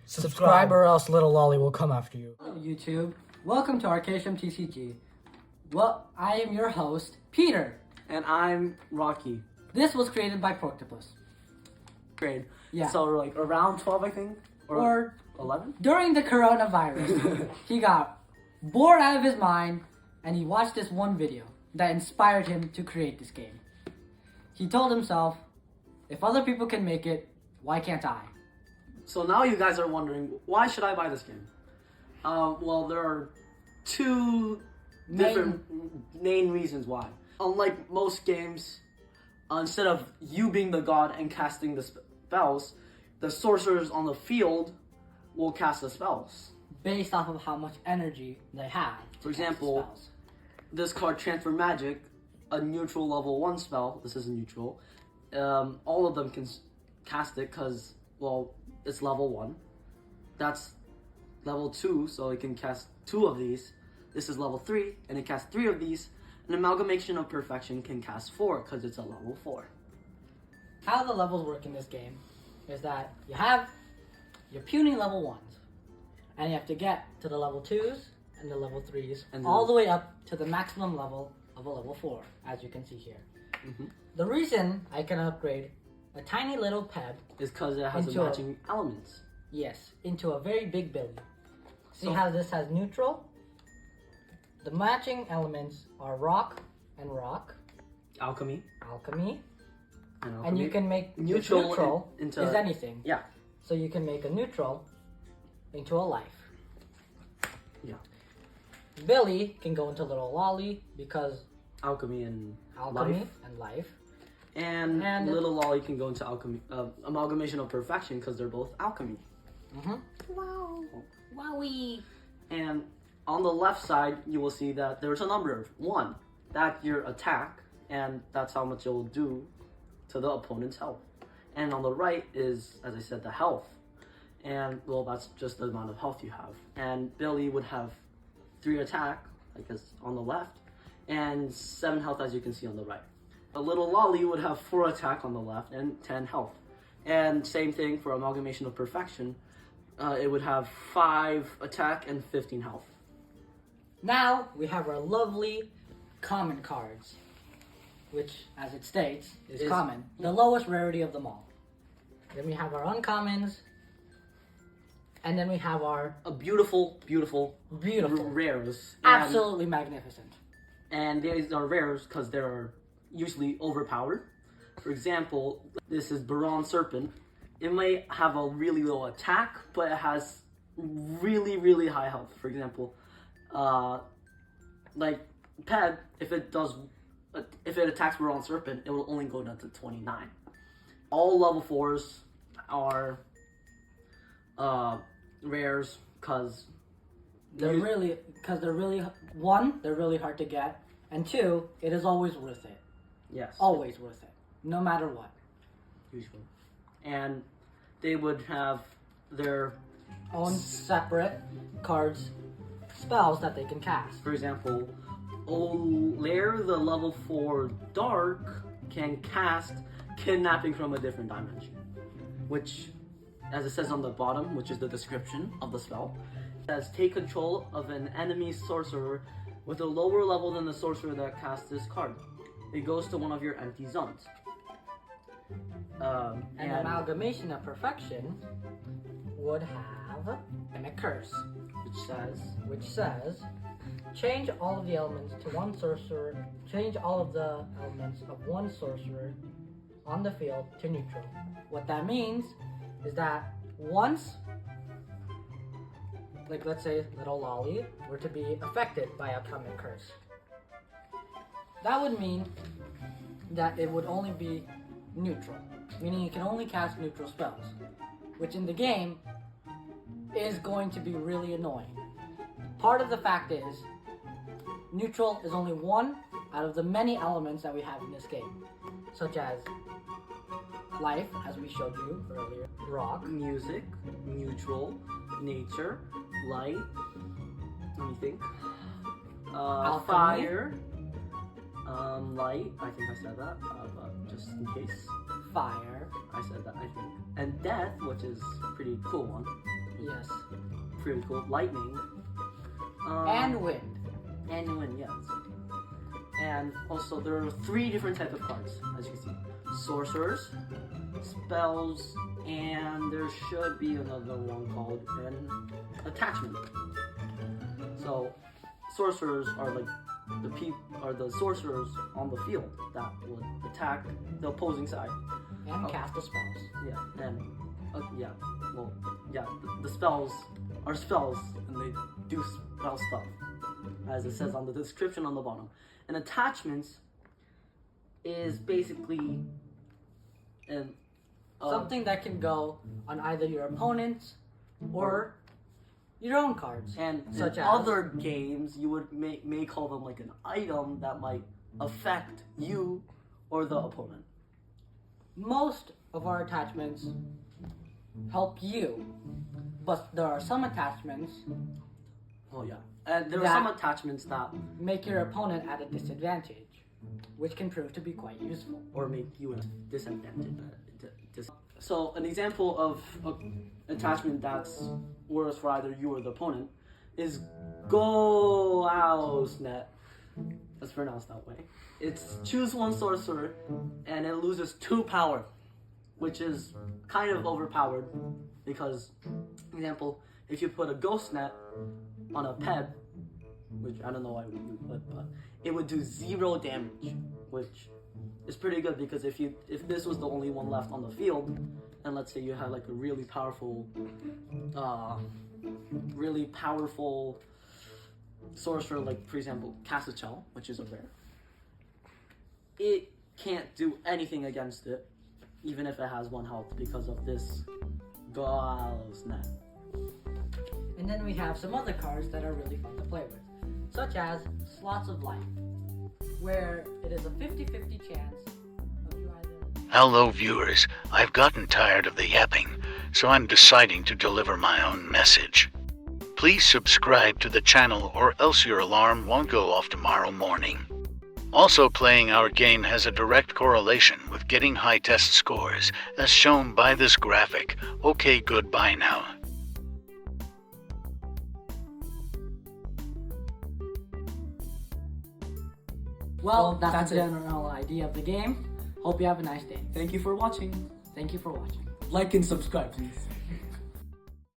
Subscribe or else little lolly will come after you. Hello YouTube, welcome to Arcatium TCG. Well, I am your host, Peter. And I'm Rocky. This was created by Proctopus. Grade. Yeah. So like around 12, I think? Or 11? during the coronavirus, he got bored out of his mind and he watched this one video that inspired him to create this game. He told himself, if other people can make it, why can't I? So now you guys are wondering, why should I buy this game? Well, there are two different main reasons why. Unlike most games, instead of you being the god and casting the spells, the sorcerers on the field will cast the spells. Based off of how much energy they have. For example, this card, Transfer Magic, a neutral level 1 spell, this is a neutral, all of them can cast it because, well, it's level 1. That's level 2, so it can cast 2 of these. This is level 3, and it casts 3 of these. An Amalgamation of Perfection can cast 4 because it's a level 4. How the levels work in this game is that you have your puny level 1s, and you have to get to the level 2s and the level 3s, and all the way up to the maximum level of a level 4, as you can see here. Mm-hmm. The reason I can upgrade a tiny little Peb is because it has matching elements. Yes, into a very big Billy. See how this has neutral? The matching elements are rock and rock. Alchemy. And you can make neutral into is anything. Yeah. So you can make a neutral into a life. Yeah. Billy can go into little lolly because alchemy and life. And little lolly can go into alchemy, amalgamation of perfection because they're both alchemy. Mm-hmm. Wow. Wowie. And on the left side, you will see that there's a number of 1. That's your attack, and that's how much it will do to the opponent's health. And on the right is, as I said, the health. And, well, that's just the amount of health you have. And Billy would have 3 attack, like this on the left, and 7 health, as you can see on the right. A little lolly would have 4 attack on the left and 10 health. And same thing for Amalgamation of Perfection. It would have 5 attack and 15 health. Now we have our lovely common cards, which, as it states, is common. The lowest rarity of them all. Then we have our uncommons. And then we have our... beautiful rares. Absolutely magnificent. And these are rares because they're usually overpowered. For example, this is Baron Serpent. It may have a really low attack, but it has really, really high health. For example, like Ped, if it attacks Baron Serpent, it will only go down to 29. All level 4s are rares because they're really one, they're really hard to get, and 2, it is always worth it. Yes. Always worth it, no matter what. Usually. And they would have their own separate cards, spells that they can cast. For example, Olair, the level 4 Dark, can cast Kidnapping from a Different Dimension. Which, as it says on the bottom, which is the description of the spell, says take control of an enemy sorcerer with a lower level than the sorcerer that casts this card. It goes to one of your empty zones. An Amalgamation of Perfection would have a curse, which says change all of the elements to one sorcerer. Change all of the elements of one sorcerer on the field to neutral. What that means is that once, like let's say little lolly were to be affected by a common curse, that would mean that it would only be neutral, meaning you can only cast neutral spells, which in the game is going to be really annoying. Part of the fact is, neutral is only one out of the many elements that we have in this game, such as life, as we showed you earlier, rock, music, neutral, nature, light, let me think, fire, light, I think I said that, but just in case. Fire. I said that, I think. And death, which is a pretty cool one. Yes. Pretty cool. Lightning. And wind. And wind, yes. And also there are 3 different types of cards, as you can see. Sorcerers, spells, and there should be another one called an attachment. So sorcerers are like the sorcerers on the field that would attack the opposing side. And cast the spells. Yeah, and the spells are spells, and they do spell stuff, as it says on the description on the bottom. And attachments is basically something that can go on either your opponent's or your own cards. And such in as other games, you would may call them like an item that might affect you or the opponent. most of our attachments help you, but there are some attachments Oh yeah, and there are some attachments that make your opponent at a disadvantage, which can prove to be quite useful. or make you a disadvantage. So an example of an attachment that's worse for either you or the opponent is Go Net. That's pronounced that way. It's choose one sorcerer and it loses 2 power, which is kind of overpowered because, example, if you put a Ghost Net on a Peb, which I don't know why we do, but it would do 0 damage, which is pretty good because if this was the only one left on the field, and let's say you had like a really powerful sorcerer, like for example Castle, which is a rare, it can't do anything against it, even if it has 1 health because of this Gauss Net. And then we have some other cards that are really fun to play with, such as Slots of Life, where it is a 50-50 chance of you either... Hello viewers, I've gotten tired of the yapping, so I'm deciding to deliver my own message. Please subscribe to the channel or else your alarm won't go off tomorrow morning. Also, playing our game has a direct correlation with getting high test scores, as shown by this graphic. Okay, goodbye now. Well, that's the general idea of the game. Hope you have a nice day. Thank you for watching. Thank you for watching. Like and subscribe, please.